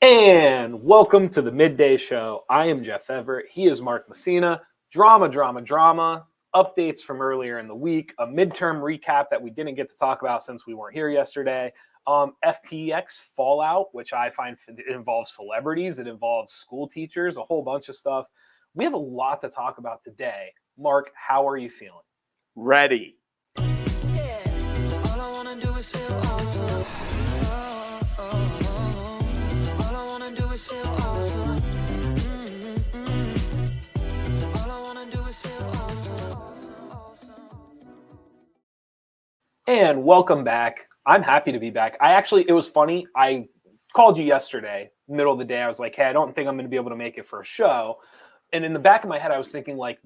And welcome to the Midday Show. I am Jeff Everett. He is Mark Messina. Drama. Updates from earlier in the week. A midterm recap that we didn't get to talk about since we weren't here yesterday. FTX fallout, which I find it involves celebrities. It involves school teachers, a whole bunch of stuff. We have a lot to talk about today. Mark, how are you feeling? Ready. And welcome back. I'm happy to be back. It was funny. I called you yesterday, middle of the day. I was like, hey, I don't think I'm going to be able to make it for a show. And in the back of my head, I was thinking like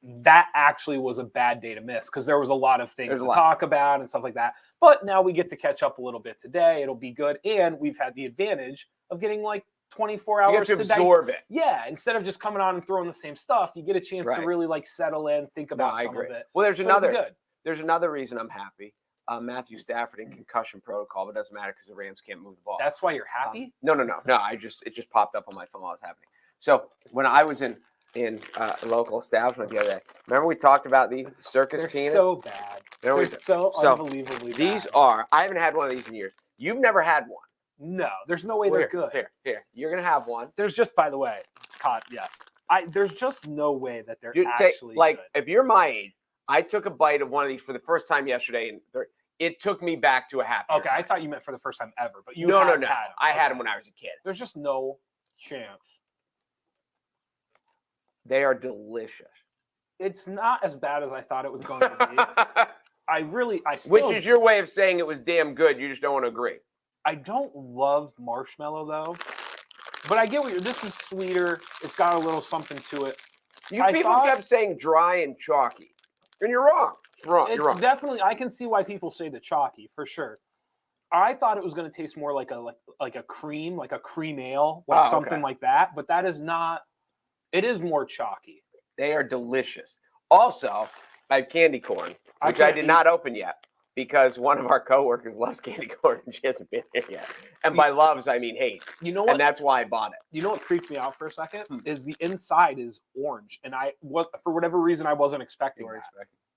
that actually was a bad day to miss because there was a lot of things to talk about and stuff like that. But now we get to catch up a little bit today. It'll be good. And we've had the advantage of getting like 24 hours to absorb it. Yeah, instead of just coming on and throwing the same stuff, you get a chance to really like settle in, think about some of it. Well, there's another reason I'm happy. Matthew Stafford in concussion protocol, but it doesn't matter because the Rams can't move the ball. That's why you're happy? No. It just popped up on my phone while it was happening. So when I was in a local establishment the other day, remember we talked about the circus peanuts? So bad. They're so unbelievably bad. I haven't had one of these in years. You've never had one. No, there's no way they're good. Here. You're gonna have one. There's just, by the way, there's just no way that they're actually good. If you're my age, I took a bite of one of these for the first time yesterday, and it took me back to a happy. Okay, I thought you meant for the first time ever, but no. I had them when I was a kid. There's just no chance. They are delicious. It's not as bad as I thought it was going to be. Which is your way of saying it was damn good. You just don't want to agree. I don't love marshmallow though, but I get this is sweeter. It's got a little something to it. People kept saying dry and chalky, and you're wrong. You're wrong. Definitely, I can see why people say the chalky for sure. I thought it was going to taste more like a cream, like a cream ale, something like that. But that is not. It is more chalky. They are delicious. Also, I have candy corn, which I did not open yet because one of our coworkers loves candy corn and she hasn't been here yet. And by loves, I mean hates. You know what? And that's why I bought it. You know what creeped me out for a second is the inside is orange, and for whatever reason I wasn't expecting that.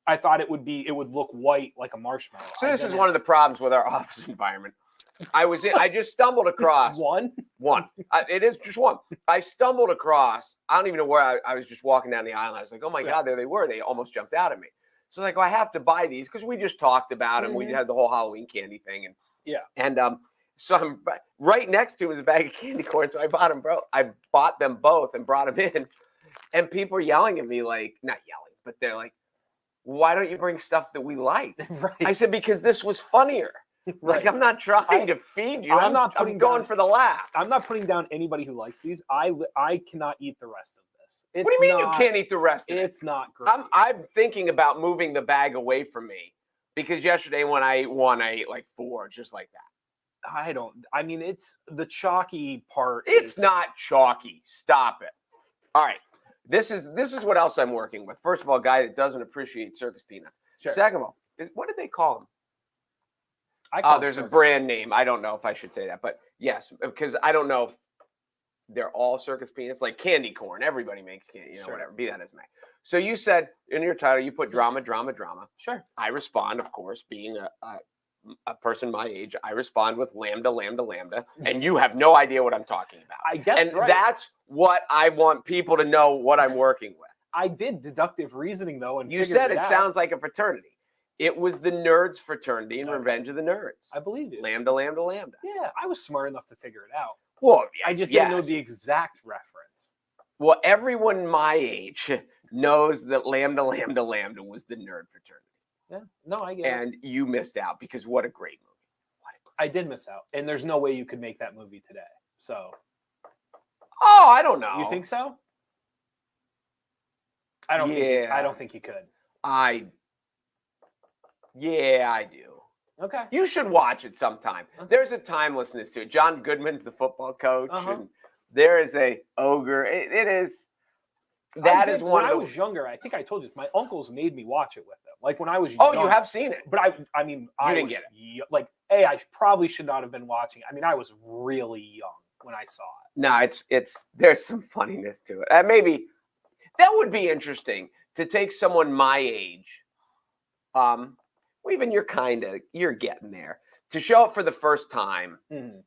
I thought it would look white like a marshmallow. So this is one of the problems with our office environment. I just stumbled across one. It is just one. I stumbled across. I don't even know where I was just walking down the aisle. I was like, oh my God, there they were. They almost jumped out at me. So like, I have to buy these because we just talked about them. We had the whole Halloween candy thing, so I'm right next to him is a bag of candy corn. So I bought them, bro. I bought them both and brought them in, and people are yelling at me like, not yelling, but they're like, why don't you bring stuff that we like? Right. I said, because this was funnier. Like, I'm not trying to feed you. I'm going for the laugh. I'm not putting down anybody who likes these. I cannot eat the rest of this. What do you mean you can't eat the rest of it? It's not great. I'm thinking about moving the bag away from me because yesterday when I ate one, I ate like 4, just like that. It's the chalky part. It's not chalky. Stop it. All right. This is what else I'm working with. First of all, a guy that doesn't appreciate circus peanuts. Sure. Second of all, what did they call them? There's a brand name. I don't know if I should say that, but yes, because I don't know if they're all circus peanuts, like candy corn. Everybody makes candy, whatever. Be that as may. So you said in your title, you put drama. Sure. I respond, of course, being a person my age. I respond with lambda, and you have no idea what I'm talking about. I guess, and that's what I want people to know what I'm working with. I did deductive reasoning though, and you said it sounds like a fraternity. It was the Nerds fraternity in Revenge of the Nerds. I believe you. Lambda. Yeah, I was smart enough to figure it out. Well, I just didn't know the exact reference. Well, everyone my age knows that Lambda was the nerd fraternity. Yeah, no, I get it. And you missed out because what a great movie. I did miss out, and there's no way you could make that movie today. So. Oh, I don't know. You think so? I don't think you could. Yeah, I do. Okay. You should watch it sometime. Okay. There's a timelessness to it. John Goodman's the football coach, and there is a ogre. It is. That is one. When I was younger, I think I told you this. My uncles made me watch it with them. Like when I was young. Oh, you have seen it. But I mean, I didn't get it. Like, I probably should not have been watching. I mean, I was really young. when I saw it. No, it's there's some funniness to it. Maybe that would be interesting to take someone my age. Well, even you're getting there to show up for the first time. Mhm.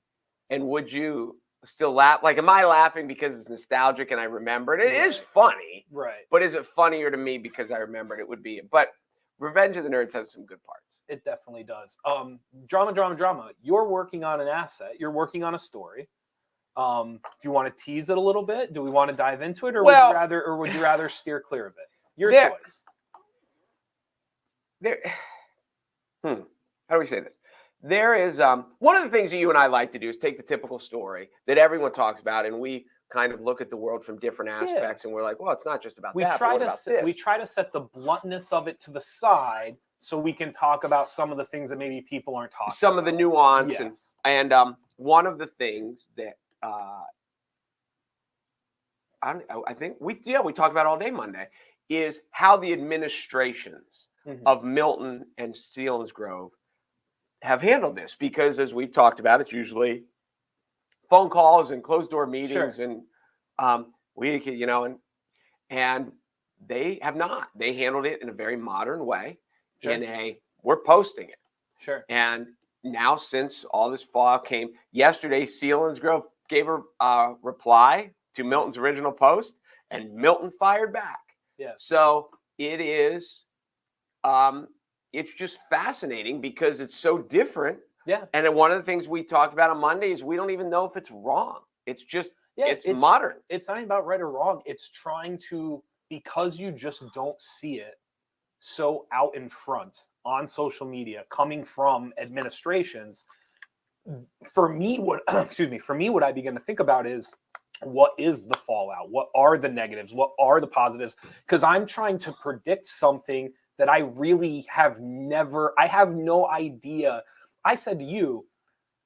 And would you still laugh? Like, am I laughing because it's nostalgic and I remember it? It is Right. funny, Right. but is it funnier to me because I remembered it would be? But Revenge of the Nerds has some good parts. It definitely does. Drama. You're working on an asset. You're working on a story. Do you want to tease it a little bit? Do we want to dive into it, or would you rather steer clear of it? Your choice. How do we say this? There is one of the things that you and I like to do is take the typical story that everyone talks about, and we kind of look at the world from different aspects, and we're like, well, it's not just about that. We try to set the bluntness of it to the side so we can talk about some of the things that maybe people aren't talking about. Some of the nuance. Yes. And one of the things that I think we talked about all day Monday is how the administrations of Milton and Selinsgrove have handled this, because as we've talked about, it's usually phone calls and closed door meetings, and and they have not. They handled it in a very modern way. We're posting it. Sure. And now, since all this fallout came yesterday, Selinsgrove gave a reply to Milton's original post, and Milton fired back. Yeah. So it is, it's just fascinating because it's so different. Yeah. And then one of the things we talked about on Monday is we don't even know if it's wrong. It's just, it's modern. It's not about right or wrong. It's trying to, because you just don't see it so out in front on social media coming from administrations. For me, what I begin to think about is, what is the fallout? What are the negatives? What are the positives? Because I'm trying to predict something that I really have I have no idea. I said to you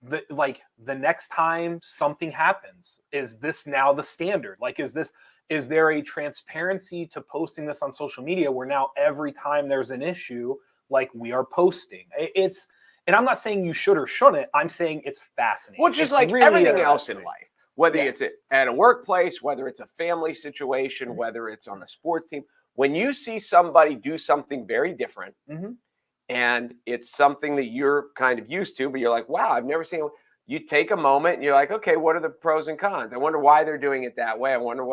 that, like, the next time something happens, is this now the standard? Like, is there a transparency to posting this on social media where now every time there's an issue, like, we are posting? And I'm not saying you should or shouldn't. I'm saying it's fascinating. Well, just like really everything else in life, whether it's at a workplace, whether it's a family situation, whether it's on a sports team, when you see somebody do something very different, and it's something that you're kind of used to, but you're like, wow, I've never seen it. You take a moment and you're like, okay, what are the pros and cons? I wonder why they're doing it that way. I wonder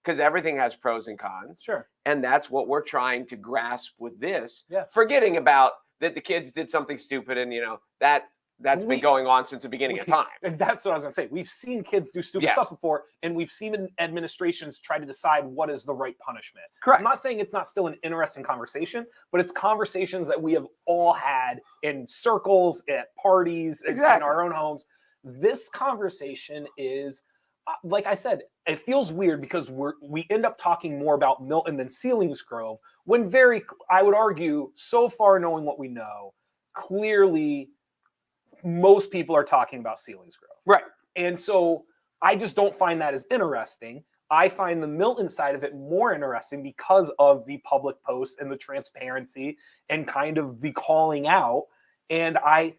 because everything has pros and cons. Sure. And that's what we're trying to grasp with this. Yeah. Forgetting about that the kids did something stupid, and that's been going on since the beginning of time. That's what I was going to say. We've seen kids do stupid stuff before, and we've seen administrations try to decide what is the right punishment. Correct. I'm not saying it's not still an interesting conversation, but it's conversations that we have all had in circles, at parties, in our own homes. This conversation is, like I said, it feels weird because we end up talking more about Milton than Selinsgrove, when I would argue, so far knowing what we know, clearly most people are talking about Selinsgrove. Right. And so I just don't find that as interesting. I find the Milton side of it more interesting because of the public posts and the transparency and kind of the calling out. And I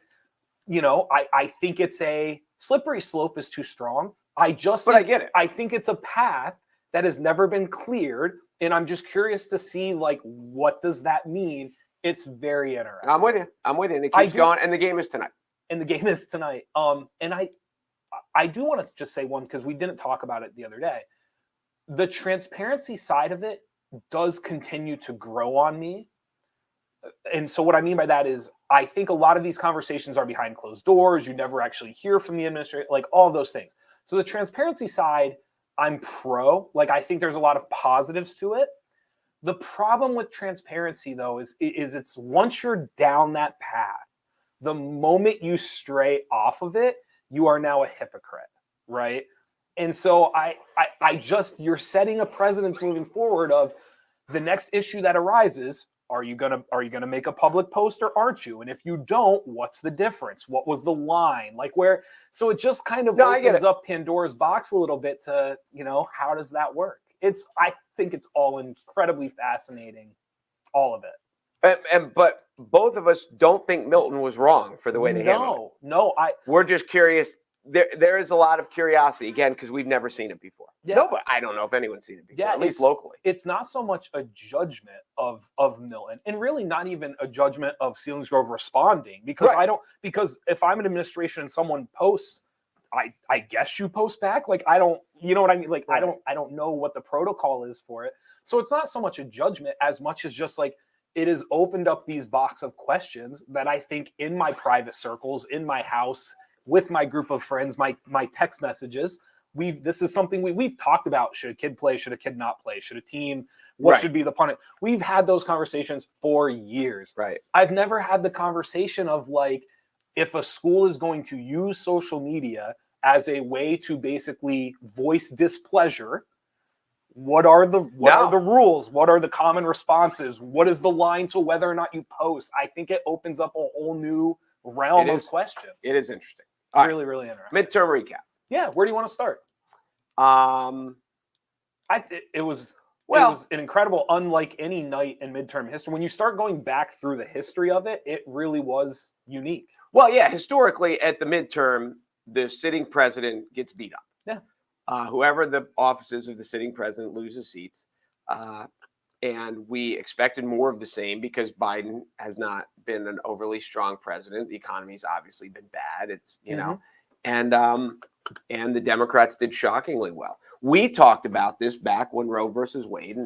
think it's a slippery slope is too strong. I get it. I think it's a path that has never been cleared. And I'm just curious to see, like, what does that mean? It's very interesting. I'm with you. And it keeps going. And the game is tonight. And I do want to just say one, because we didn't talk about it the other day. The transparency side of it does continue to grow on me. And so what I mean by that is, I think a lot of these conversations are behind closed doors. You never actually hear from the administrator, like all those things. So the transparency side, I'm pro. Like, I think there's a lot of positives to it. The problem with transparency, though, is it's once you're down that path, the moment you stray off of it, you are now a hypocrite, right? And so you're setting a precedence moving forward of the next issue that arises. Are you gonna make a public post, or aren't you? And if you don't, what's the difference? What was the line? Like, where? So it just kind of opens up Pandora's box a little bit to, how does that work? I think it's all incredibly fascinating, all of it. But both of us don't think Milton was wrong for the way they handled it. No, we're just curious. there is a lot of curiosity again because we've never seen it before. Yeah. No, but I don't know if anyone's seen it before. Yeah, at least locally. It's not so much a judgment of Milton, and really not even a judgment of Selinsgrove responding, because because if I'm an administration and someone posts, I guess you post back. Like, I don't, you know what I mean? Like, I don't know what the protocol is for it. So it's not so much a judgment as much as just like, it has opened up these box of questions that I think in my private circles, in my house, with my group of friends, my text messages, this is something we've talked about. Should a kid play? Should a kid not play? Should a team? What should be the punishment? We've had those conversations for years. Right. I've never had the conversation of like, if a school is going to use social media as a way to basically voice displeasure, what are the rules? What are the common responses? What is the line to whether or not you post? I think it opens up a whole new realm of questions. It is interesting. Really, really interesting. Midterm recap. Yeah, where do you want to start? It was an incredible, unlike any night in midterm history. When you start going back through the history of it, it really was unique. Well, yeah, historically at the midterm, the sitting president gets beat up. Yeah. Whoever the offices of the sitting president loses seats. And we expected more of the same because Biden has not been an overly strong president. The economy's obviously been bad. It's, you know, and the Democrats did shockingly well. We talked about this back when Roe versus Wade,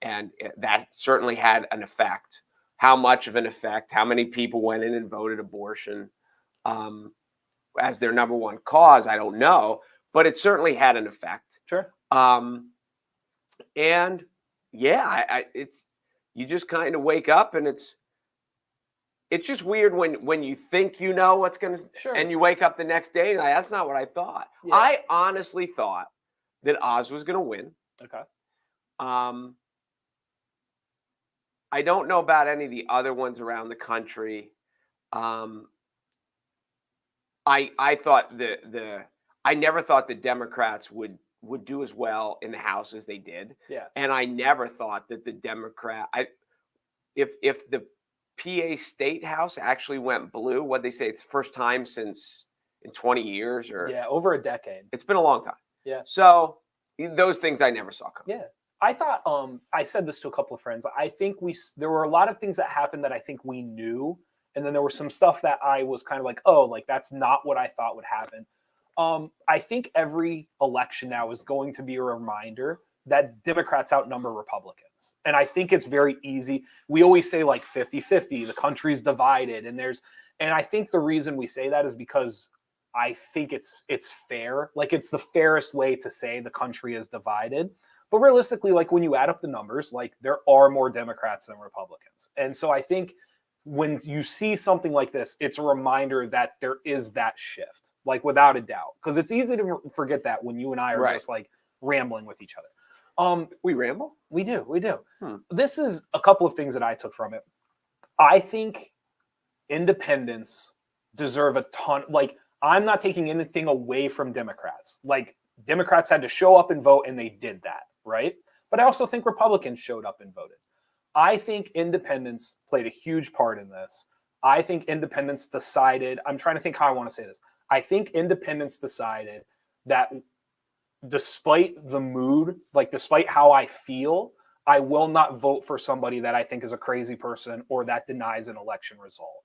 and that certainly had an effect. How much of an effect? How many people went in and voted abortion as their number one cause? I don't know, but it certainly had an effect. Sure. And yeah, it's, you just kind of wake up and it's just weird when you think you know what's going to, and you wake up the next day and like, that's not what I thought. Yeah. I honestly thought that Oz was going to win. Okay. I don't know about any of the other ones around the country. I thought I never thought the Democrats would do as well in the House as they did. Yeah. And I never thought that the if the PA State House actually went blue, what they say, it's the first time since in 20 years or over a decade. It's been a long time. Yeah. So those things I never saw coming. Yeah. I thought, I said this to a couple of friends. I think there were a lot of things that happened that I think we knew. And then there was some stuff that I was kind of like, oh, like that's not what I thought would happen. I think every election now is going to be a reminder that Democrats outnumber Republicans. And I think it's very easy. We always say like 50-50, the country's divided. And I think the reason we say that is because I think it's fair. Like it's the fairest way to say the country is divided. But realistically, like when you add up the numbers, like there are more Democrats than Republicans. And so I think when you see something like this, it's a reminder that there is that shift, like without a doubt, because it's easy to forget that when you and I are just like rambling with each other. We ramble? We do. This is a couple of things that I took from it. I think independents deserve a ton. Like, I'm not taking anything away from Democrats. Like, Democrats had to show up and vote, and they did that, right? But I also think Republicans showed up and voted. I think independents played a huge part in this. I think independents decided, I'm trying to think how I want to say this. I think independents decided that despite the mood, like despite how I feel, I will not vote for somebody that I think is a crazy person or that denies an election result.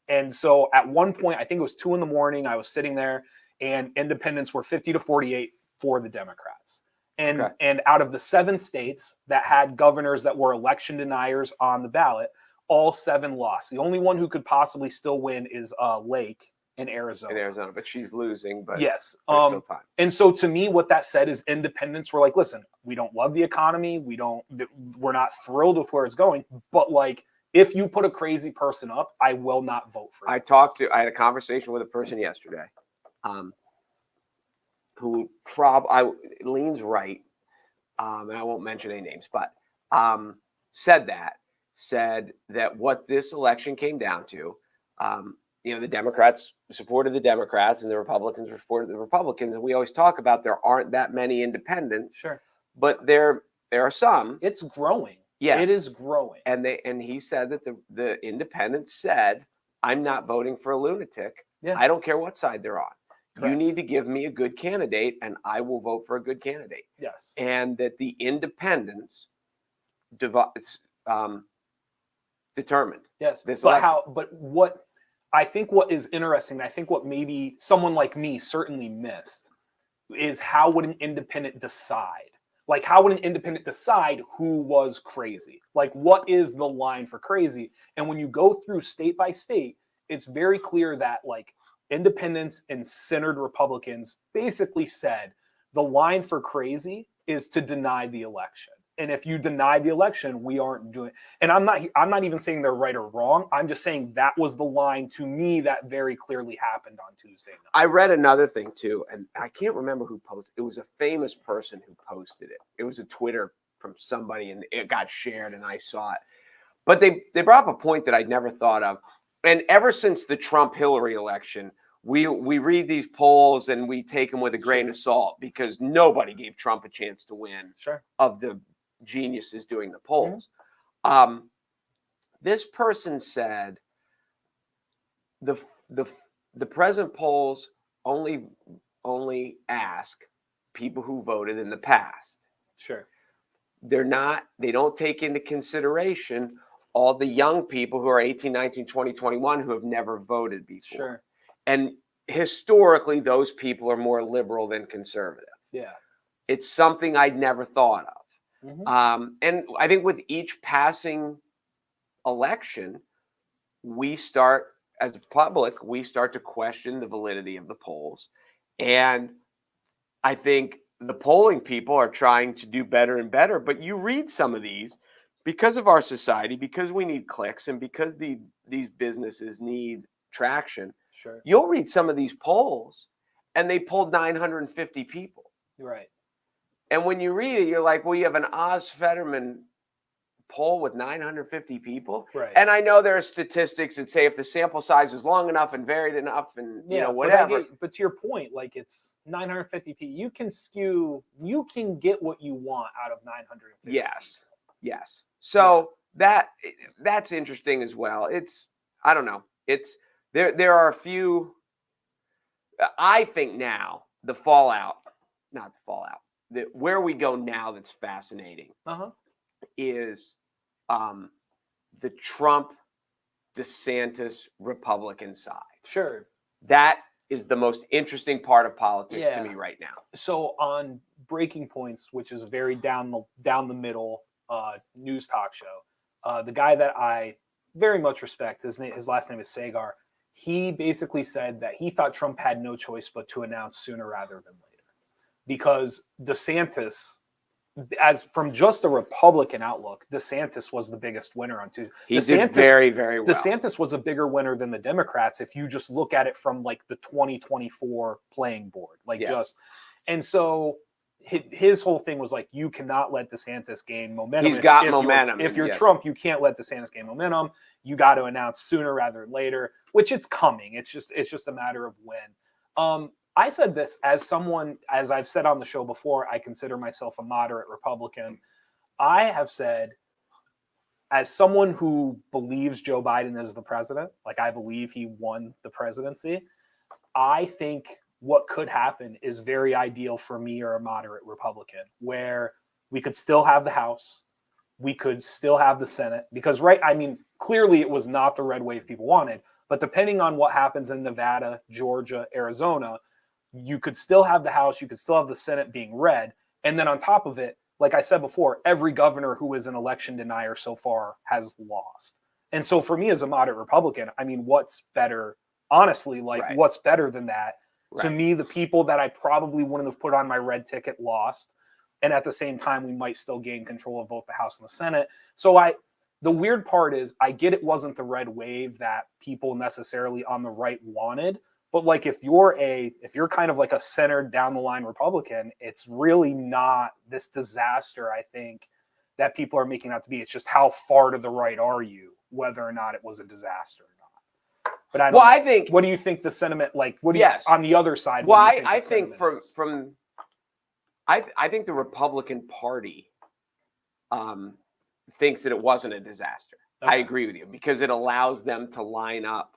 And so at one point, I think it was 2 a.m, I was sitting there and independents were 50-48 for the Democrats. And out of the 7 states that had governors that were election deniers on the ballot, all 7 lost. The only one who could possibly still win is Lake in Arizona. But she's losing. But yes. There's still time. And so to me, what that said is independents were like, listen, we don't love the economy. We're not thrilled with where it's going. But like, if you put a crazy person up, I will not vote for you. I had a conversation with a person yesterday. Who leans right, and I won't mention any names, but said that what this election came down to, the Democrats supported the Democrats and the Republicans supported the Republicans, and we always talk about there aren't that many independents, sure, but there are some. It's growing. Yes, it is growing. And he said that the independents said, "I'm not voting for a lunatic. Yeah. I don't care what side they're on." You need to give me a good candidate, and I will vote for a good candidate. Yes. And that the independents determined. Yes. This But election. what I think what is interesting, I think what maybe someone like me certainly missed, is how would an independent decide? Like, how would an independent decide who was crazy? Like, what is the line for crazy? And when you go through state by state, it's very clear that, like, independents and centered Republicans basically said the line for crazy is to deny the election. And if you deny the election, we aren't doing. And I'm not even saying they're right or wrong. I'm just saying that was the line to me that very clearly happened on Tuesday night. I read another thing too, and I can't remember who posted. It was a famous person who posted it. It was a Twitter from somebody, and it got shared, and I saw it. But they brought up a point that I'd never thought of. And ever since the Trump-Hillary election, we read these polls and we take them with a grain of salt, because nobody gave Trump a chance to win of the geniuses doing the polls. This person said the present polls only ask people who voted in the past. Sure. They don't take into consideration all the young people who are 18, 19, 20, 21 who have never voted before. Sure. And historically, those people are more liberal than conservative. Yeah. It's something I'd never thought of. And I think with each passing election, we start, as a public, we start to question the validity of the polls. And I think the polling people are trying to do better and better. But you read some of these, because of our society, because we need clicks, and because these businesses need traction. Sure. You'll read some of these polls, and they polled 950 people. Right. And when you read it, you're like, well, you have an Oz Fetterman poll with 950 people. Right. And I know there are statistics that say if the sample size is long enough and varied enough and whatever. But to your point, like, it's 950 people. You can get what you want out of 950. Yes. Yes. So that's interesting as well. I don't know. There are a few. I think now where we go now that's fascinating is the Trump DeSantis Republican side. Sure. That is the most interesting part of politics to me right now. So on Breaking Points, which is a very down the middle news talk show, the guy that I very much respect, his last name is Sagar. He basically said that he thought Trump had no choice but to announce sooner rather than later, because DeSantis, as from just a Republican outlook, DeSantis was the biggest winner on Tuesday. He did very, very well. DeSantis was a bigger winner than the Democrats if you just look at it from, like, the 2024 playing board, and so his whole thing was like, you cannot let DeSantis gain momentum. He's got momentum. If you're Trump, you can't let DeSantis gain momentum. You got to announce sooner rather than later, which it's coming. It's just a matter of when. I said this as someone, as I've said on the show before, I consider myself a moderate Republican. I have said, as someone who believes Joe Biden is the president, like, I believe he won the presidency, I think what could happen is very ideal for me or a moderate Republican, where we could still have the House, we could still have the Senate, because clearly it was not the red wave people wanted, but depending on what happens in Nevada, Georgia, Arizona, you could still have the House, you could still have the Senate being red. And then on top of it, like I said before, every governor who is an election denier so far has lost. And so for me as a moderate Republican, what's better, honestly, what's better than that? Right. To me, the people that I probably wouldn't have put on my red ticket lost. And at the same time, we might still gain control of both the House and the Senate. So the weird part is, I get it wasn't the red wave that people necessarily on the right wanted. But, like, if you're kind of like a centered down the line Republican, it's really not this disaster, I think, that people are making out to be. It's just how far to the right are you, whether or not it was a disaster or not. But I think, what do you think the sentiment, like, what do you, on the other side? Well, I think I think the Republican Party thinks that it wasn't a disaster. Okay. I agree with you, because it allows them to line up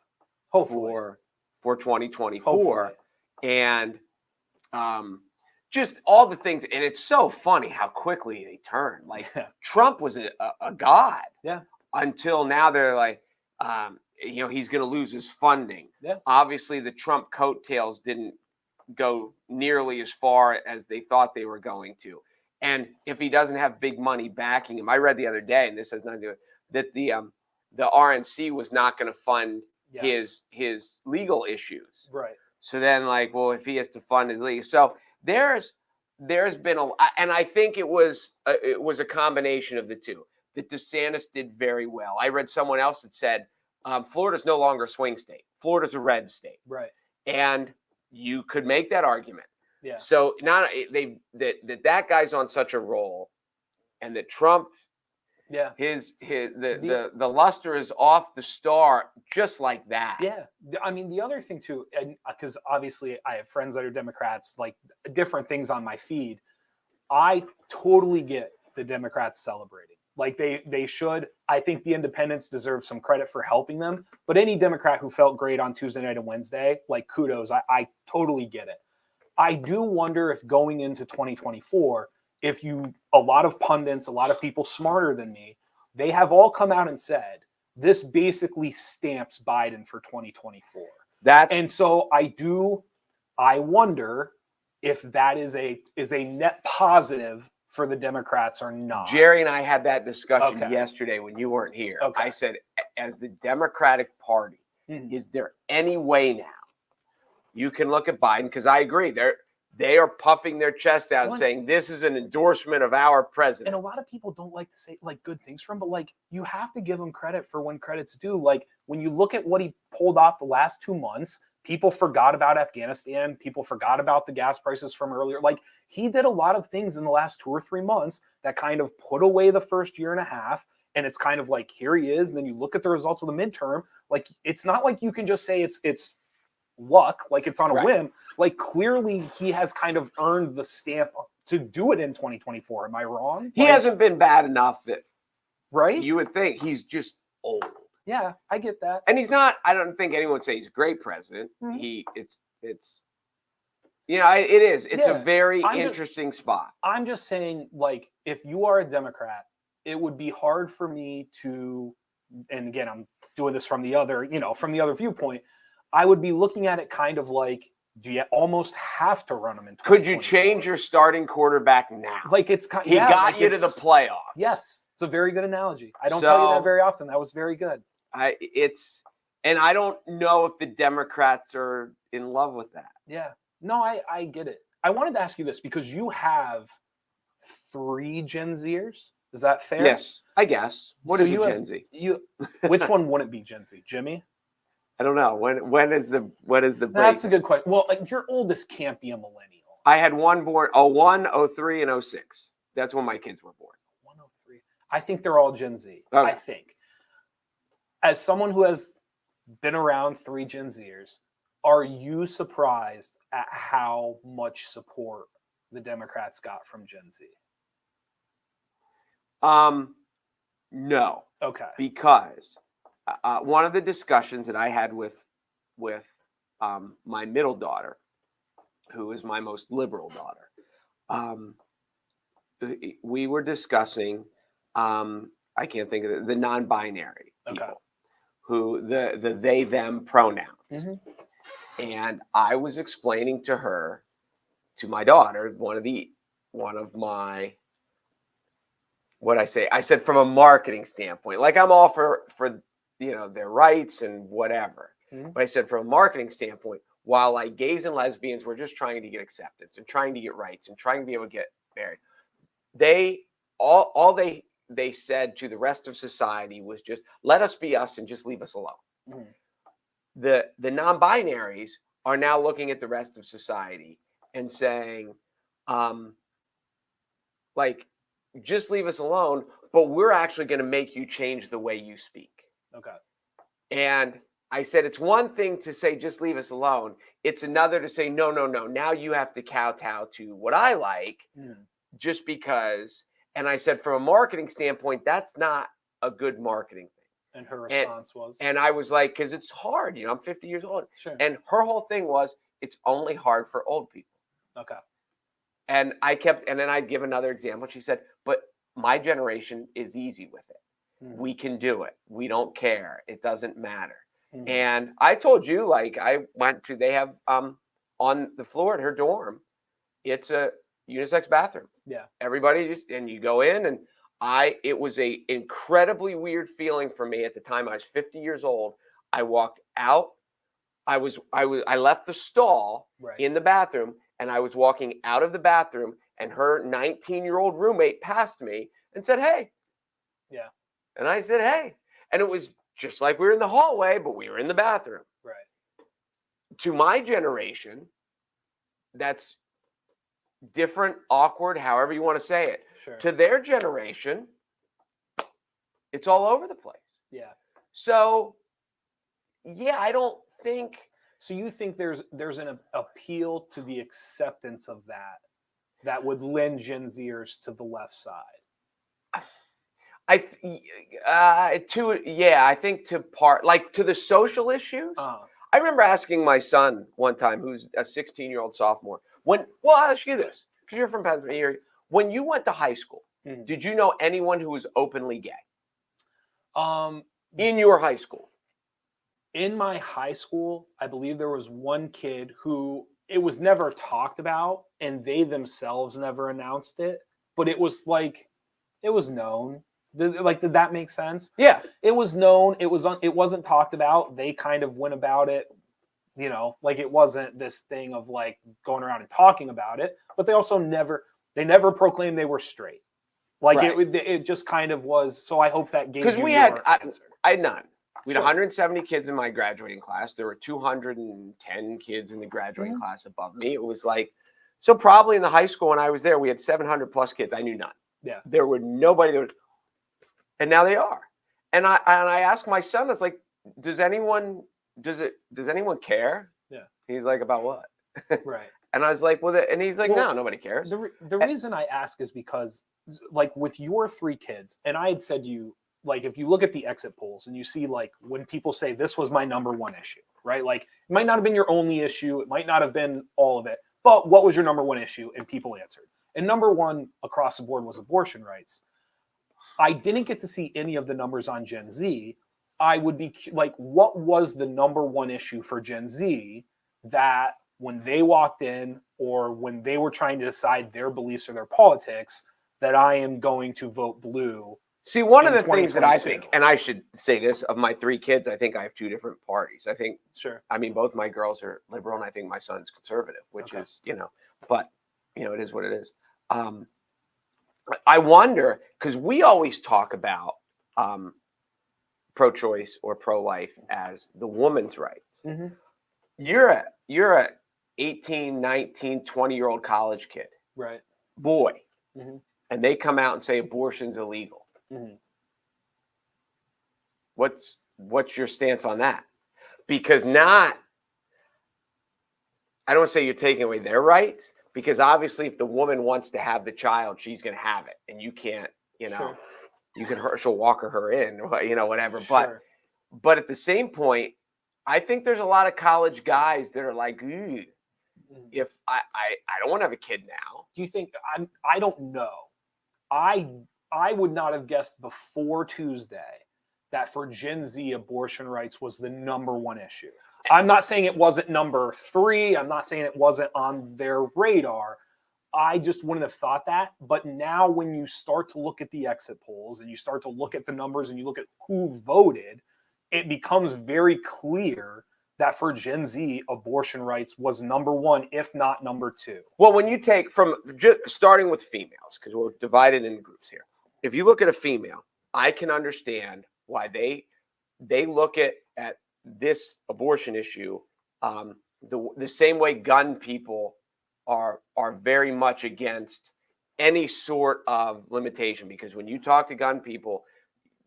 for 2024 and just all the things. And it's so funny how quickly they turn. Like Trump was a god, until now they're like, he's going to lose his funding. Obviously, the Trump coattails didn't go nearly as far as they thought they were going to. And if he doesn't have big money backing him, I read the other day, and this has nothing to do with that, the RNC was not going to fund his legal issues. Right. So then, like, well, if he has to fund his legal, so there's been and I think it was a combination of the two. That DeSantis did very well. I read someone else that said Florida's no longer a swing state. Florida's a red state. Right. And you could make that argument. Yeah. So now that guy's on such a roll, and that Trump, the luster is off the star just like that. Yeah. I mean, the other thing too, and because obviously I have friends that are Democrats, like different things on my feed. I totally get the Democrats celebrating. Like they should. I think the independents deserve some credit for helping them. But any Democrat who felt great on Tuesday night and Wednesday, like kudos. I totally get it. I do wonder if going into 2024, a lot of pundits, a lot of people smarter than me, they have all come out and said this basically stamps Biden for 2024. And so I wonder if that is a net positive for the Democrats or not. Jerry and I had that discussion yesterday when you weren't here. I said, as the Democratic Party, is there any way now you can look at Biden? Because I agree, they are puffing their chest out and saying this is an endorsement of our president. And a lot of people don't like to say like good things from him, but like you have to give him credit for when credit's due. Like when you look at what he pulled off the last 2 months, people forgot about Afghanistan. People forgot about the gas prices from earlier. Like he did a lot of things in the last 2 or 3 months that kind of put away the first year and a half. And it's kind of like, here he is. And then you look at the results of the midterm. Like, it's not like you can just say it's luck, like it's on a whim. Like clearly he has kind of earned the stamp to do it in 2024. Am I wrong? He hasn't been bad enough that you would think. He's just old. Yeah, I get that. And he's not, I don't think anyone would say he's a great president. It's it is. It's a very interesting spot. I'm just saying, like, if you are a Democrat, it would be hard for me to, and again, I'm doing this from the other viewpoint. I would be looking at it kind of like, do you almost have to run him in 2024? Could you change your starting quarterback now? Like it's he got you to the playoffs. Yes, it's a very good analogy. I don't tell you that very often. That was very good. And I don't know if the Democrats are in love with that. Yeah, no, I get it. I wanted to ask you this because you have 3 Gen Zers. Is that fair? Yes, I guess. What is a Gen Z? Which one wouldn't be Gen Z? Jimmy? I don't know. When is the break? That's a good question. Well, your oldest can't be a millennial. I had one born 01, 03, and 06. That's when my kids were born. 103. I think they're all Gen Z. Okay. I think. As someone who has been around 3 Gen Zers, are you surprised at how much support the Democrats got from Gen Z? No. Okay. Because one of the discussions that I had with my middle daughter, who is my most liberal daughter, we were discussing, I can't think of it, the non-binary people, who the they them pronouns. Mm-hmm. And I was explaining to my daughter, I said from a marketing standpoint, like I'm all for their rights and whatever. Mm-hmm. But I said from a marketing standpoint, while like gays and lesbians were just trying to get acceptance and trying to get rights and trying to be able to get married, they said to the rest of society was just let us be us and just leave us alone. Mm-hmm. The non-binaries are now looking at the rest of society and saying, like, just leave us alone, but we're actually going to make you change the way you speak. Okay. And I said, it's one thing to say, just leave us alone. It's another to say, no. Now you have to kowtow to what I like just because. And I said, from a marketing standpoint, that's not a good marketing thing. And her response was? And I was like, because it's hard. I'm 50 years old. Sure. And her whole thing was, it's only hard for old people. Okay. And then I'd give another example. She said, but my generation is easy with it. We can do it. We don't care. It doesn't matter. And I told you, like, they have on the floor at her dorm, it's a unisex bathroom. Yeah. Everybody and you go in, and it was a incredibly weird feeling for me at the time. I was 50 years old. I walked out. I left the stall in the bathroom, and I was walking out of the bathroom, and her 19-year-old roommate passed me and said, "Hey." Yeah. And I said, "Hey." And it was just like we were in the hallway, but we were in the bathroom. Right. To my generation, that's different, awkward, however you want to say it. Sure. To their generation, it's all over the place. Yeah. So, yeah, I don't think. So you think there's an appeal to the acceptance of that would lend Gen Zers to the left side? I think to the social issues. I remember asking my son one time, who's a 16-year-old sophomore, I'll ask you this, because you're from Pennsylvania. When you went to high school, did you know anyone who was openly gay? In your high school? In my high school, I believe there was one kid who it was never talked about, and they themselves never announced it, but it was known. Did that make sense? Yeah. It was known. It wasn't talked about. They kind of went about it, like it wasn't this thing of like going around and talking about it, but they also never proclaimed they were straight. Like it just kind of was. So I hope that gave you your answer. I had none. We had 170 kids in my graduating class. There were 210 kids in the graduating class above me. It was like, so probably in the high school when I was there, we had 700 plus kids. I knew none. Yeah. There were nobody that was. And now they are. And I asked my son, it's like, does anyone care? Yeah. He's like, about what? Right. And I was like, and he's like, no, nobody cares. The reason I ask is because, like, with your 3 kids, and I had said to you, like, if you look at the exit polls and you see, like, when people say this was my number one issue, right? Like, it might not have been your only issue. It might not have been all of it. But what was your number one issue? And people answered. And number one across the board was abortion rights. I didn't get to see any of the numbers on Gen Z. I would be like, what was the number one issue for Gen Z that when they walked in or when they were trying to decide their beliefs or their politics, that I am going to vote blue? See, one of the things that I think, and I should say this, of my 3 kids, I think I have 2 different parties. I think, I mean, both my girls are liberal, and I think my son's conservative, which is, but, it is what it is. I wonder, because we always talk about pro-choice or pro-life as the woman's rights. Mm-hmm. You're a 18, 19, 20-year-old college kid, right? Boy, and they come out and say abortion's illegal. Mm-hmm. What's your stance on that? Because I don't want to say you're taking away their rights, because obviously if the woman wants to have the child, she's going to have it, and you can't, she'll walk her in, whatever. Sure. But at the same point, I think there's a lot of college guys that are like, if I don't want to have a kid now. Do you think I don't know. I would not have guessed before Tuesday that for Gen Z, abortion rights was the number one issue. I'm not saying it wasn't number 3. I'm not saying it wasn't on their radar. I just wouldn't have thought that. But now when you start to look at the exit polls and you start to look at the numbers and you look at who voted, it becomes very clear that for Gen Z, abortion rights was number 1, if not number 2. Well, when you take from just starting with females, because we're divided into groups here. If you look at a female, I can understand why they look at this abortion issue the same way gun people are very much against any sort of limitation, because when you talk to gun people,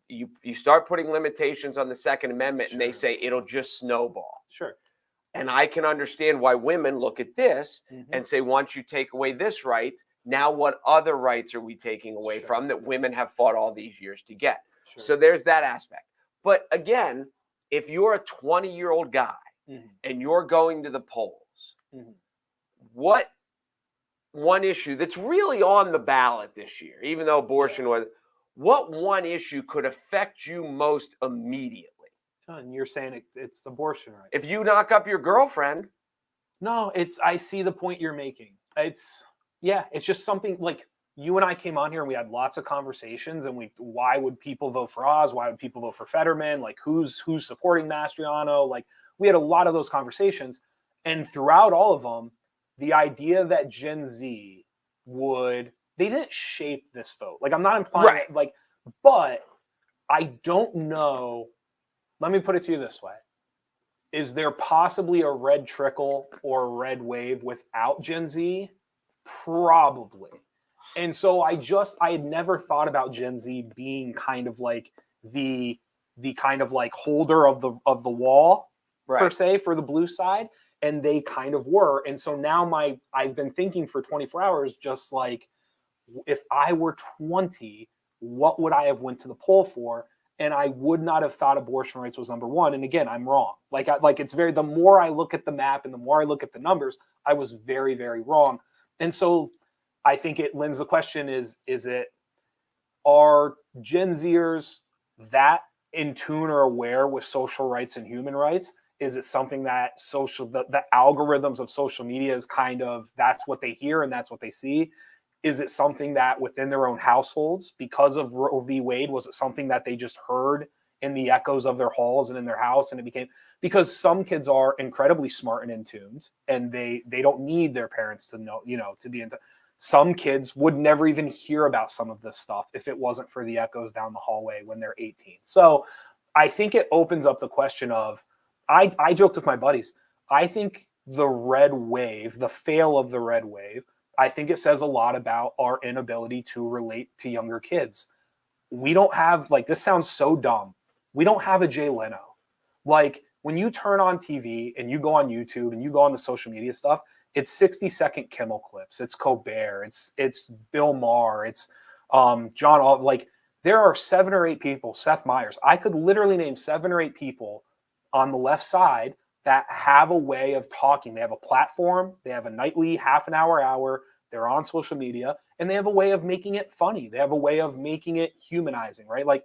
you start putting limitations on the Second Amendment, and they say it'll just snowball. Sure. And I can understand why women look at this and say, once you take away this right, now what other rights are we taking away from that women have fought all these years to get? Sure. So there's that aspect. But again, if you're a 20-year-old guy and you're going to the polls Mhm. What one issue that's really on the ballot this year, even though abortion was, what one issue could affect you most immediately? And you're saying it's abortion rights. If you knock up your girlfriend. No, I see the point you're making. It's just something like you and I came on here and we had lots of conversations and why would people vote for Oz? Why would people vote for Fetterman? Like who's supporting Mastriano? Like we had a lot of those conversations. And throughout all of them, the idea that Gen Z they didn't shape this vote. Like I'm not implying that, but I don't know. Let me put it to you this way. Is there possibly a red trickle or a red wave without Gen Z? Probably. And so I had never thought about Gen Z being kind of like the kind of like holder of the wall per se for the blue side. And they kind of were. And so now I've been thinking for 24 hours, just like if I were 20, what would I have went to the poll for? And I would not have thought abortion rights was number one. And again, I'm wrong. The more I look at the map and the more I look at the numbers, I was very, very wrong. And so I think it lends the question are Gen Zers that in tune or aware with social rights and human rights? Is it something that the algorithms of social media is kind of, that's what they hear and that's what they see? Is it something that within their own households, because of Roe v. Wade, was it something that they just heard in the echoes of their halls and in their house? And it became, because some kids are incredibly smart and in tuned and they don't need their parents to know, to be into. Some kids would never even hear about some of this stuff if it wasn't for the echoes down the hallway when they're 18. So I think it opens up the question of, I joked with my buddies. I think the red wave, the fail of the red wave, I think it says a lot about our inability to relate to younger kids. We don't have, this sounds so dumb. We don't have a Jay Leno. Like when you turn on TV and you go on YouTube and you go on the social media stuff, it's 60-second Kimmel clips. It's Colbert. It's Bill Maher. It's John. There are 7 or 8 people, Seth Meyers. I could literally name 7 or 8 people on the left side that have a way of talking. They have a platform. They have a nightly half an hour. They're on social media and they have a way of making it funny. They have a way of making it humanizing, right? Like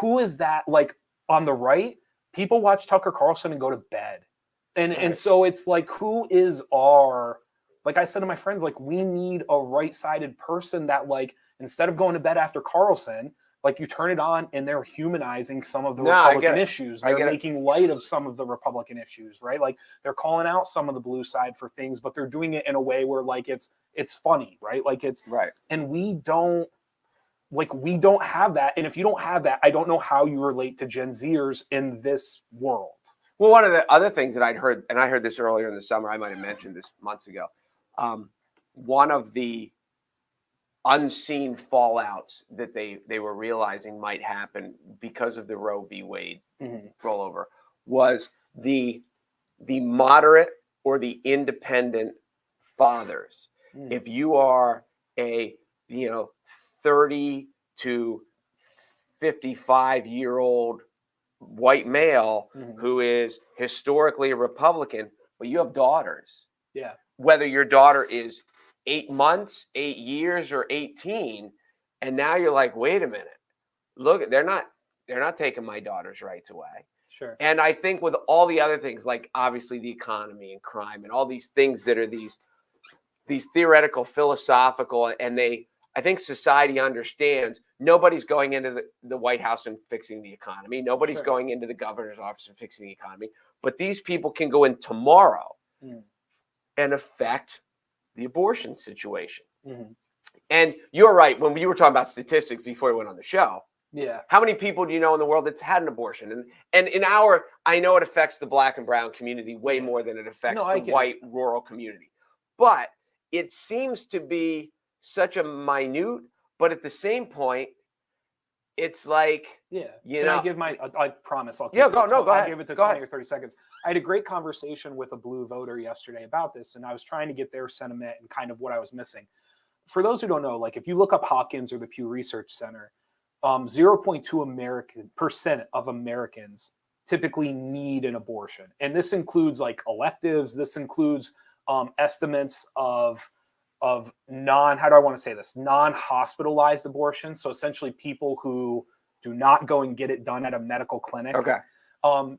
who is that? Like on the right, people watch Tucker Carlson and go to bed. And so it's like, who is like I said to my friends, like we need a right-sided person that instead of going to bed after Carlson, you turn it on and they're humanizing some of the Republican issues. They're making light of some of the Republican issues, right? Like they're calling out some of the blue side for things, but they're doing it in a way where it's funny, right? Like it's right. And we don't have that. And if you don't have that, I don't know how you relate to Gen Zers in this world. Well, one of the other things that I'd heard, and I heard this earlier in the summer, I might have mentioned this months ago. One of the unseen fallouts that they were realizing might happen because of the Roe v. Wade rollover was the moderate or the independent fathers. If you are a 30 to 55-year-old white male who is historically a Republican, but you have daughters. Yeah. Whether your daughter is 8 months, 8 years, or 18, and now you're like, wait a minute, look, they're not taking my daughter's rights away. Sure. And I think with all the other things, like obviously the economy and crime and all these things that are these theoretical, philosophical, and I think society understands nobody's going into the White House and fixing the economy. Nobody's going into the governor's office and fixing the economy. But these people can go in tomorrow and affect the abortion situation. And you're right. When you were talking about statistics before we went on the show, how many people do you know in the world that's had an abortion? And I know it affects the Black and brown community way more than it affects the white rural community. But it seems to be such a minute, but at the same point, it's like, I give I promise I'll keep go ahead. I'll give it to 20 or 30 seconds. I had a great conversation with a blue voter yesterday about this, and I was trying to get their sentiment and kind of what I was missing. For those who don't know, if you look up Hawkins or the Pew Research Center, 0.2% of Americans typically need an abortion. And this includes like electives. This includes estimates of how do I want to say this? Non-hospitalized abortions. So essentially people who do not go and get it done at a medical clinic. Okay.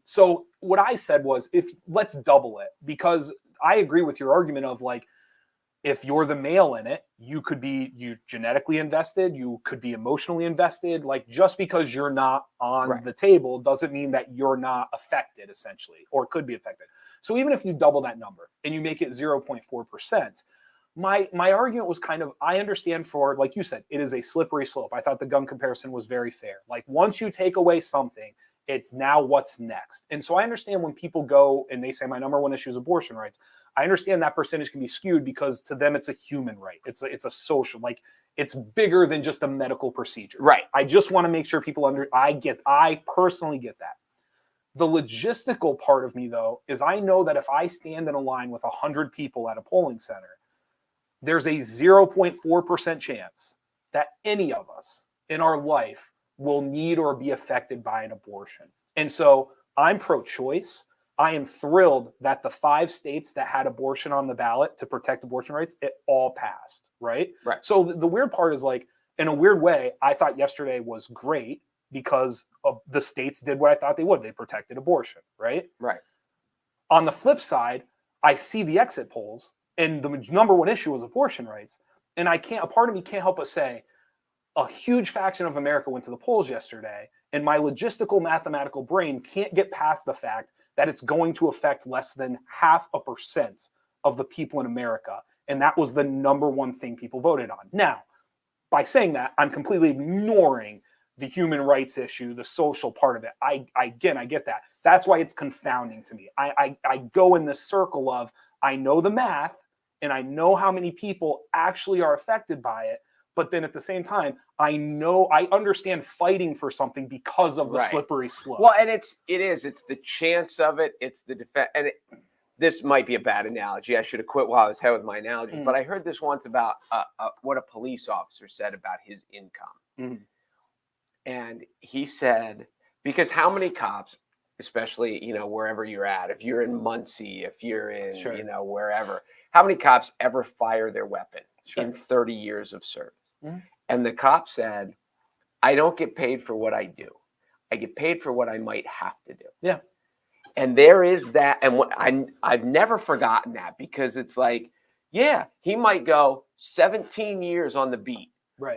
So what I said was, let's double it, because I agree with your argument of like, if you're the male in it, you genetically invested, you could be emotionally invested. Like, just because you're not on the table doesn't mean that you're not affected, essentially, or could be affected. So even if you double that number and you make it 0.4%, my argument was kind of, I understand, for, like you said, it is a slippery slope. I thought the gun comparison was very fair. Like, once you take away something, it's now what's next. And so I understand when people go and they say my number one issue is abortion rights. I understand that percentage can be skewed because to them it's a human right. It's a social, like, it's bigger than just a medical procedure. Right. I just want to make sure people I personally get that. The logistical part of me, though, is I know that if I stand in a line with 100 people at a polling center, there's a 0.4% chance that any of us in our life will need or be affected by an abortion. And so I'm pro-choice. I am thrilled that the 5 states that had abortion on the ballot to protect abortion rights, it all passed, right? Right. So the weird part is, like, in a weird way, I thought yesterday was great because of the states did what I thought they would. They protected abortion, right? Right. On the flip side, I see the exit polls, and the number one issue was abortion rights. And a part of me can't help but say, a huge faction of America went to the polls yesterday, and my logistical mathematical brain can't get past the fact that it's going to affect less than 0.5% of the people in America. And that was the number one thing people voted on. Now, by saying that, I'm completely ignoring the human rights issue, the social part of it. I get that. That's why it's confounding to me. I go in this circle of, I know the math and I know how many people actually are affected by it. But then at the same time, I understand fighting for something because of the slippery slope. Well, and it's the chance of it. It's the defense. And this might be a bad analogy. I should have quit while I was ahead with my analogy. But I heard this once about what a police officer said about his income. And he said, because how many cops, especially, wherever you're at, if you're in Muncie, if you're in, wherever, how many cops ever fire their weapon in 30 years of service? And the cop said, I don't get paid for what I do. I get paid for what I might have to do. Yeah. And there is that. And I've never forgotten that, because it's like, yeah, he might go 17 years on the beat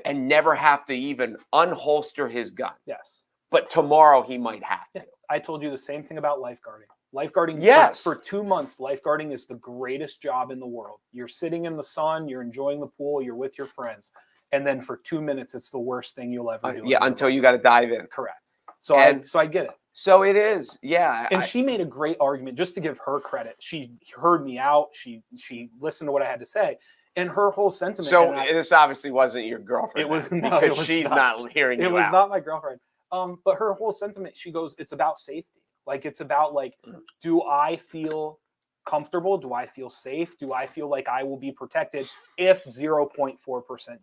and never have to even unholster his gun. Yes. But tomorrow he might have to. I told you the same thing about lifeguarding. Lifeguarding, for 2 months, lifeguarding is the greatest job in the world. You're sitting in the sun, you're enjoying the pool, you're with your friends. And then for 2 minutes, it's the worst thing you'll ever do. Until you got to dive in. Correct. So I get it. So it is, And she made a great argument, just to give her credit. She heard me out. She listened to what I had to say. And her whole sentiment. So this obviously wasn't your girlfriend. It was because she's not hearing you out. It was not my girlfriend. But her whole sentiment, she goes, it's about safety. Like, it's about, like, do I feel comfortable? Do I feel safe? Do I feel like I will be protected if 0.4%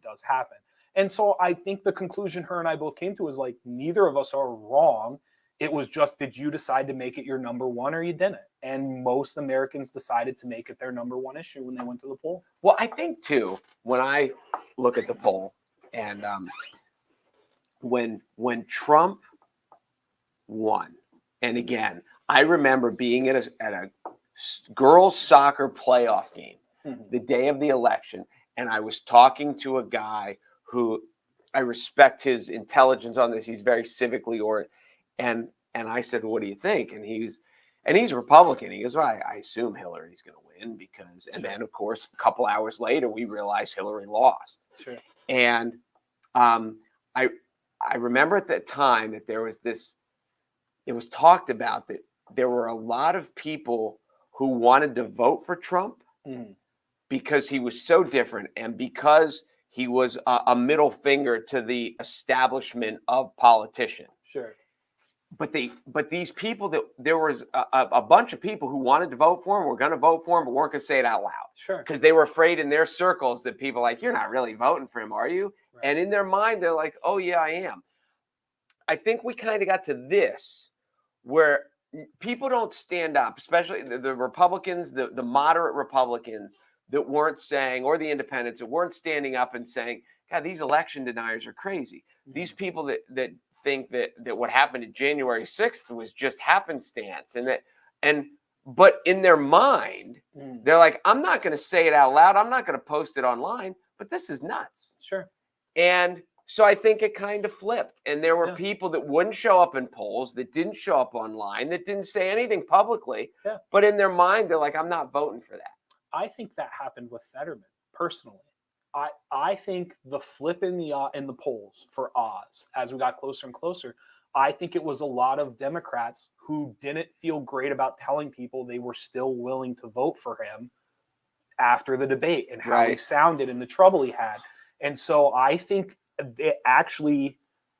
does happen? And so I think the conclusion her and I both came to is, like, neither of us are wrong. It was just, did you decide to make it your number one or you didn't? And most Americans decided to make it their number one issue when they went to the poll. Well, I think, too, when I look at the poll, and when Trump won, and again, I remember being at a girls' soccer playoff game the day of the election, and I was talking to a guy who I respect his intelligence on this. He's very civically oriented. And I said, what do you think? And he's a Republican. He goes, well, I assume Hillary's going to win because, and then of course, a couple hours later, we realized Hillary lost. Sure. And I remember at that time that there was this, it was talked about that there were a lot of people who wanted to vote for Trump because he was so different and because he was a middle finger to the establishment of politicians. Sure. But these people, that there was a bunch of people who wanted to vote for him, were going to vote for him, but weren't going to say it out loud. Sure. Because they were afraid in their circles that people like, you're not really voting for him, are you? Right. And in their mind, they're like, oh, yeah, I am. I think we kind of got to this where people don't stand up, especially the Republicans, the moderate Republicans that weren't saying, or the independents that weren't standing up and saying, God, these election deniers are crazy. These people that think that what happened at January 6th was just happenstance, but in their mind, they're like, I'm not going to say it out loud. I'm not going to post it online, but this is nuts. Sure. And so I think it kind of flipped. And there were people that wouldn't show up in polls, that didn't show up online, that didn't say anything publicly. Yeah. But in their mind, they're like, I'm not voting for that. I think that happened with Fetterman, personally. I think the flip in the polls for Oz, as we got closer and closer, I think it was a lot of Democrats who didn't feel great about telling people they were still willing to vote for him after the debate and how he sounded and the trouble he had. And so I think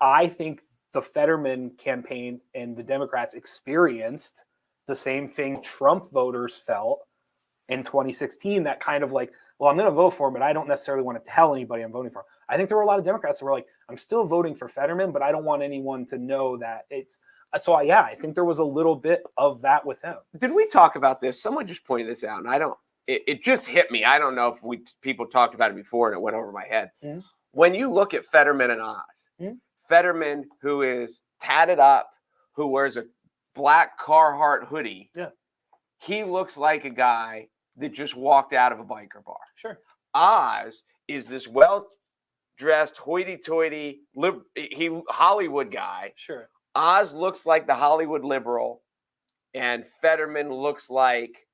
I think the Fetterman campaign and the Democrats experienced the same thing Trump voters felt in 2016, that kind of like, well, I'm going to vote for him, but I don't necessarily want to tell anybody I'm voting for him. I think there were a lot of Democrats that were like, I'm still voting for Fetterman, but I don't want anyone to know that it's. So, I think there was a little bit of that with him. Did we talk about this? Someone just pointed this out, and it just hit me. I don't know if people talked about it before and it went over my head. Mm-hmm. When you look at Fetterman and Oz, Fetterman, who is tatted up, who wears a black Carhartt hoodie, he looks like a guy that just walked out of a biker bar. Sure. Oz is this well-dressed, hoity-toity, Hollywood guy. Sure. Oz looks like the Hollywood liberal, and Fetterman looks like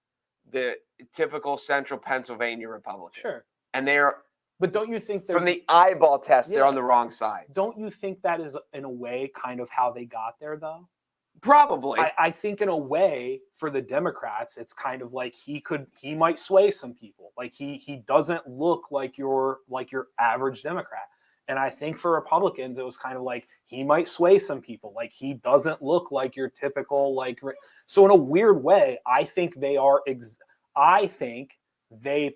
the typical central Pennsylvania Republican. Sure. And they're, but don't you think from the eyeball test, they're on the wrong side? Don't you think that is, in a way, kind of how they got there, though? Probably. I think in a way for the Democrats, it's kind of like he might sway some people. Like he doesn't look like your average Democrat. And I think for Republicans, it was kind of like he might sway some people. Like he doesn't look like your typical so in a weird way, I think they are. I think they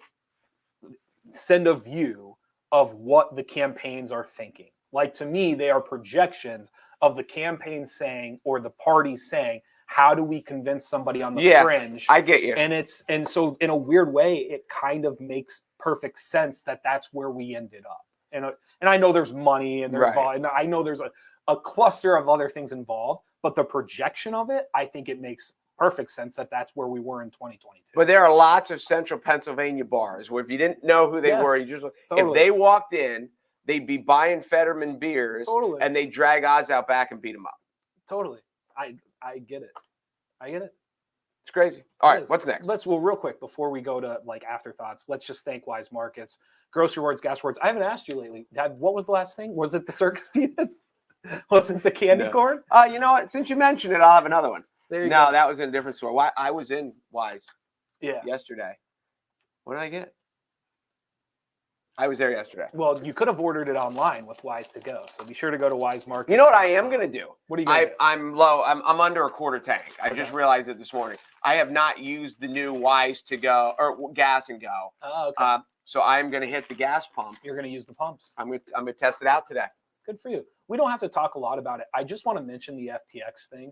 send a view of what the campaigns are thinking. Like, to me, they are projections of the campaign saying, or the party saying, how do we convince somebody on the fringe? I get you. And so in a weird way, it kind of makes perfect sense that that's where we ended up. And I know there's money and and I know there's a cluster of other things involved, but the projection of it, I think it makes perfect sense that that's where we were in 2022. But there are lots of central Pennsylvania bars where if you didn't know who they were, you just if they walked in, they'd be buying Fetterman beers, and they drag Oz out back and beat him up. Totally. I get it. I get it. It's crazy. All right, what's next? Well, real quick, before we go to afterthoughts, let's just thank Weis Markets. Grocery Words, Gas Words. I haven't asked you lately. Dad, what was the last thing? Was it the circus peanuts? Was it the candy corn? You know what? Since you mentioned it, I'll have another one. There you go. That was in a different store. I was in Weis yesterday. What did I get? I was there yesterday. Well, you could have ordered it online with Weis to Go, so be sure to go to Weis Markets. You know what I am going to do? What are you going to do? I'm low. I'm under a quarter tank. I just realized it this morning. I have not used the new Weis to Go or Gas and Go. Oh, okay. So I'm going to hit the gas pump. You're going to use the pumps. I'm going to test it out today. Good for you. We don't have to talk a lot about it. I just want to mention the FTX thing.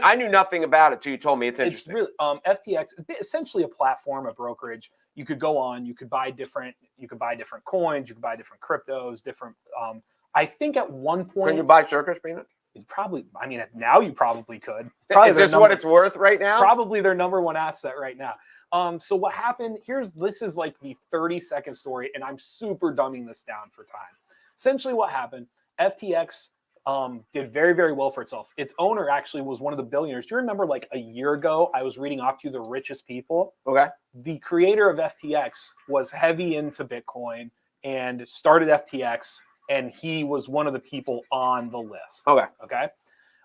I knew nothing about it till you told me. It's interesting. It's really FTX, essentially a platform, a brokerage. You could go on. You could buy different coins. You could buy different cryptos. Different. I think at one point. Can you buy circus peanuts? Probably. I mean, now you probably could. Is this what it's worth right now? Probably their number one asset right now. So what happened? This is like the 30-second story, and I'm super dumbing this down for time. Essentially, what happened? FTX did very, very well for itself. Its owner actually was one of the billionaires. Do you remember like a year ago, I was reading off to you the richest people? Okay. The creator of FTX was heavy into Bitcoin and started FTX, and he was one of the people on the list. Okay.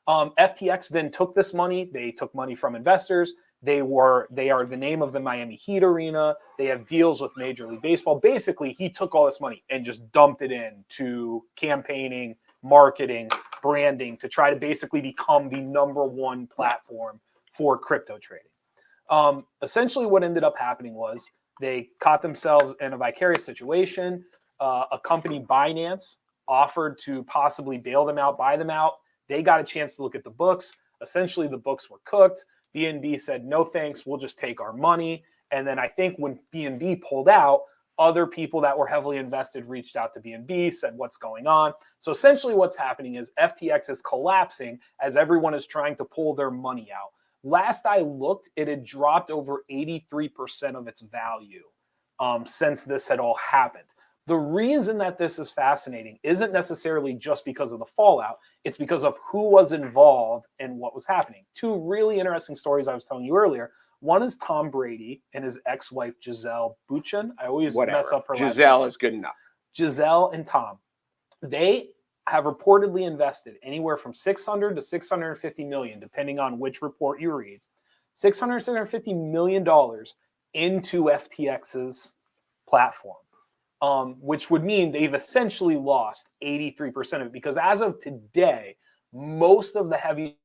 FTX then took this money. They took money from investors. They are the name of the Miami Heat arena. They have deals with Major League Baseball. Basically, he took all this money and just dumped it into campaigning, marketing, branding to try to basically become the number one platform for crypto trading. Essentially, what ended up happening was they caught themselves in a vicarious situation. A company, Binance, offered to possibly bail them out, buy them out. They got a chance to look at the books. Essentially, the books were cooked. BNB said, no thanks, we'll just take our money. And then I think when BNB pulled out, other people that were heavily invested reached out to BNB, said what's going on. So essentially what's happening is FTX is collapsing as everyone is trying to pull their money out. Last I looked, it had dropped over 83% of its value since this had all happened. The reason that this is fascinating isn't necessarily just because of the fallout. It's because of who was involved and what was happening. Two really interesting stories I was telling you earlier. One is Tom Brady and his ex-wife, Gisele Bündchen. I always mess up her last name. Gisele is good enough. Gisele and Tom. They have reportedly invested anywhere from 600 to 650 million, depending on which report you read. $650 million into FTX's platform. Which would mean they've essentially lost 83% of it, because as of today, most of the heavy.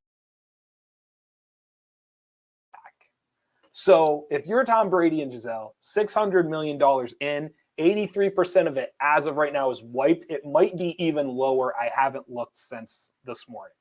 So if you're Tom Brady and Gisele, $600 million in, 83% of it as of right now is wiped. It might be even lower. I haven't looked since this morning.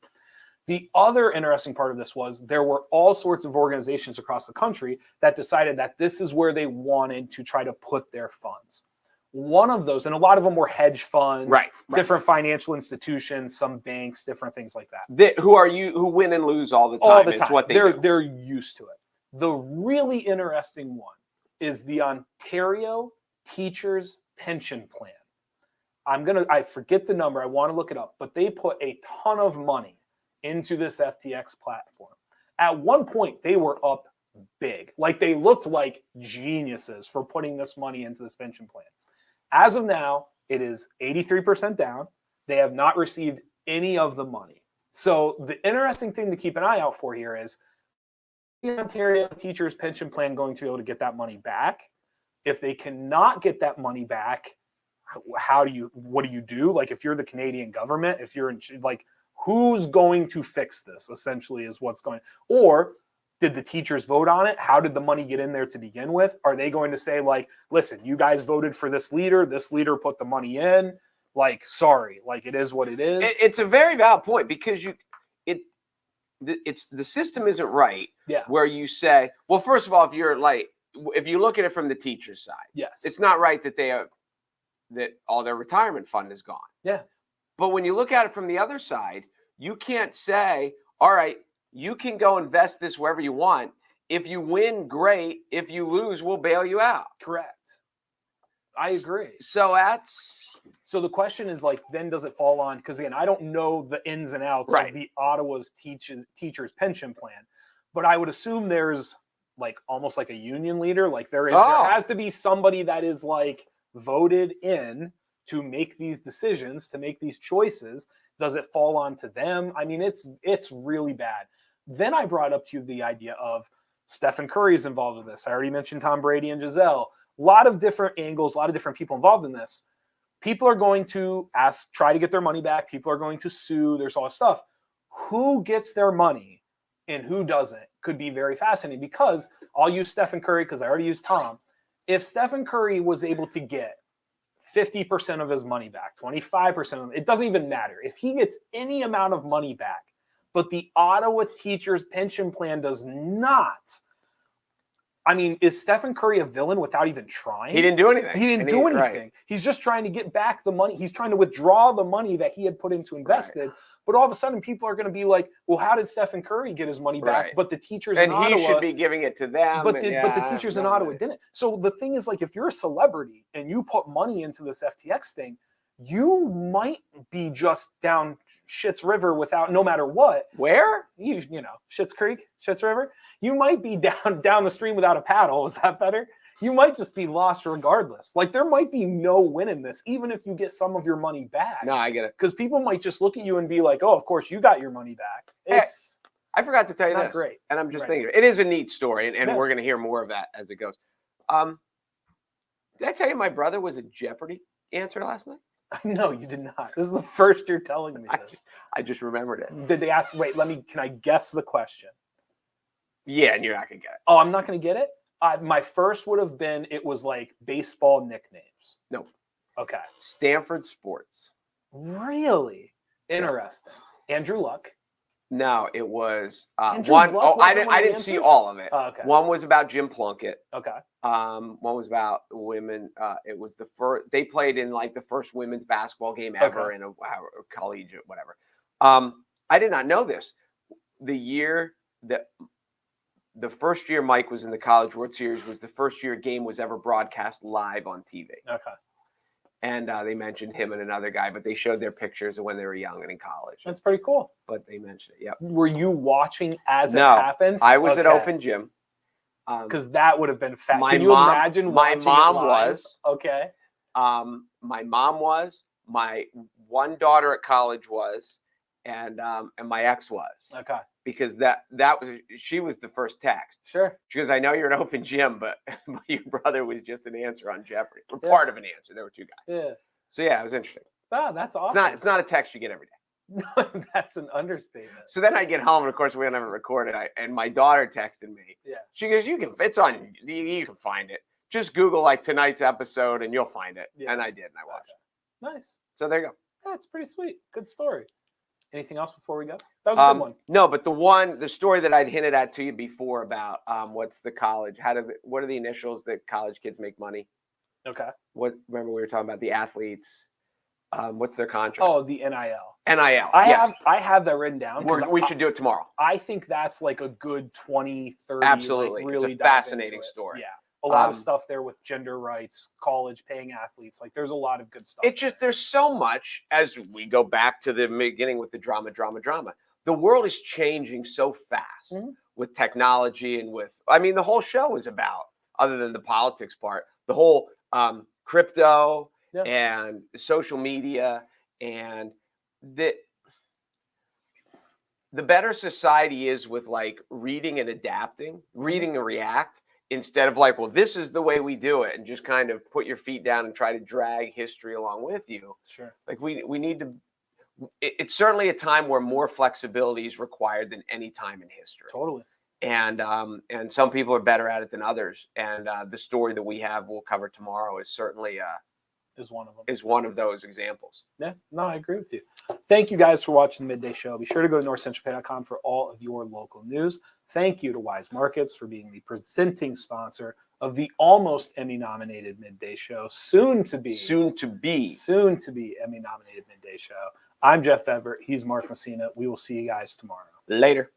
The other interesting part of this was there were all sorts of organizations across the country that decided that this is where they wanted to try to put their funds. One of those, and a lot of them were hedge funds, different financial institutions, some banks, different things like that. Who win and lose all the time. All the time. It's what they're used to it. The really interesting one is the Ontario Teachers Pension Plan. I forget the number. I want to look it up, but they put a ton of money into this FTX platform. At one point, they were up big. Like, they looked like geniuses for putting this money into this pension plan. As of now, it is 83% down. They have not received any of the money. So the interesting thing to keep an eye out for here is the Ontario Teachers Pension Plan going to be able to get that money back? If they cannot get that money back, what do you do? Like, if you're the Canadian government, if you're who's going to fix this, essentially, is what's going, or did the teachers vote on it? How did the money get in there to begin with? Are they going to say, like, listen, you guys voted for this leader put the money in, sorry, it is what it is? It's a very valid point, because the system isn't right. Yeah. Where you say, well, first of all, if you look at it from the teacher's side, yes, it's not right that all their retirement fund is gone. Yeah. But when you look at it from the other side, you can't say, all right, you can go invest this wherever you want. If you win, great. If you lose, we'll bail you out. Correct. I agree. So the question is, then does it fall on? Because again, I don't know the ins and outs of the Ottawa's teachers pension plan, but I would assume there's almost like a union leader. There has to be somebody that is voted in to make these decisions, to make these choices. Does it fall onto them? I mean, it's really bad. Then I brought up to you the idea of Stephen Curry is involved with this. I already mentioned Tom Brady and Gisele. A lot of different angles, a lot of different people involved in this. People are going to try to get their money back. People are going to sue. There's all this stuff. Who gets their money and who doesn't could be very fascinating, because I'll use Stephen Curry because I already used Tom. If Stephen Curry was able to get 50% of his money back, 25% of it, it doesn't even matter. If he gets any amount of money back, but the Ottawa Teachers Pension Plan does not. I mean, is Stephen Curry a villain without even trying? He didn't do anything. He didn't do anything. Right. He's just trying to get back the money. He's trying to withdraw the money that he had put into invested. Right. But all of a sudden, people are going to be like, well, how did Stephen Curry get his money back? Right. But the teachers in Ottawa. And he should be giving it to them. But the teachers in Ottawa didn't. So the thing is, if you're a celebrity and you put money into this FTX thing, you might be just down Schitt's River without, no matter what. Where? You know, Schitt's Creek, Schitt's River. You might be down the stream without a paddle. Is that better? You might just be lost regardless. There might be no win in this, even if you get some of your money back. No, I get it. Because people might just look at you and be like, oh, of course you got your money back. I forgot to tell you not this. Great. And I'm just thinking, it is a neat story, and we're going to hear more of that as it goes. Did I tell you my brother was a Jeopardy answer last night? No, you did not. This is the first you're telling me this. I just remembered it. Did they ask, can I guess the question? Yeah, and you're not going to get it. Oh, I'm not going to get it? My first would have been, it was baseball nicknames. Nope. Okay. Stanford Sports. Really? Interesting. Andrew Luck. No, it was Andrew one. Luck Oh, I wasn't didn't. one of I the didn't see answers? all of it. Oh, okay. One was about Jim Plunkett. Okay. One was about women. It was the first. They played in like the first women's basketball game ever in a collegiate, whatever. I did not know this. The year that the first year Mike was in the College World Series was the first year a game was ever broadcast live on TV. Okay. And they mentioned him and another guy, but they showed their pictures of when they were young and in college. That's pretty cool. But they mentioned it. Yep. Were you watching as it No, happened? I was at open gym. Because that would have been fat. My Can you mom- imagine my watching mom it live? was. Okay. My mom was. My one daughter at college was, and my ex was. Okay. Because she was the first text. Sure. She goes, I know you're an open gym, but your brother was just an answer on Jeopardy. Or part of an answer. There were two guys. Yeah. So yeah, it was interesting. Wow, that's awesome. It's not a text you get every day. That's an understatement. So then I get home, and of course we don't have it recorded. And my daughter texted me. Yeah. She goes, it's on. You can find it. Just Google like tonight's episode, and you'll find it. Yeah. And I did, and I watched it. Nice. So there you go. That's pretty sweet. Good story. Anything else before we go? That was a good one. No, but the story that I'd hinted at to you before about what's the college? What are the initials that college kids make money? Okay. Remember we were talking about the athletes. What's their contract? Oh, the NIL. NIL. I have that written down. We should do it tomorrow. I think that's like a good 20, 30. Absolutely. Like really it's a fascinating story. Yeah. A lot of stuff there with gender rights, college paying athletes. Like there's a lot of good stuff. It's just there's so much as we go back to the beginning with the drama. The world is changing so fast with technology and the whole show is about, other than the politics part, the whole crypto and social media, and the better society is with like reading and adapting, reading and react, instead of like, well, this is the way we do it, and just kind of put your feet down and try to drag history along with you. Sure. Like we need to. It's certainly a time where more flexibility is required than any time in history. Totally. And some people are better at it than others. And the story that we'll cover tomorrow is certainly is one of them. Is one of those examples. Yeah, no, I agree with you. Thank you guys for watching the Midday Show. Be sure to go to NorthcentralPa.com for all of your local news. Thank you to Weis Markets for being the presenting sponsor of the almost Emmy-nominated Midday Show, soon to be Emmy-nominated Midday Show. I'm Jeff Everett. He's Mark Messina. We will see you guys tomorrow. Later.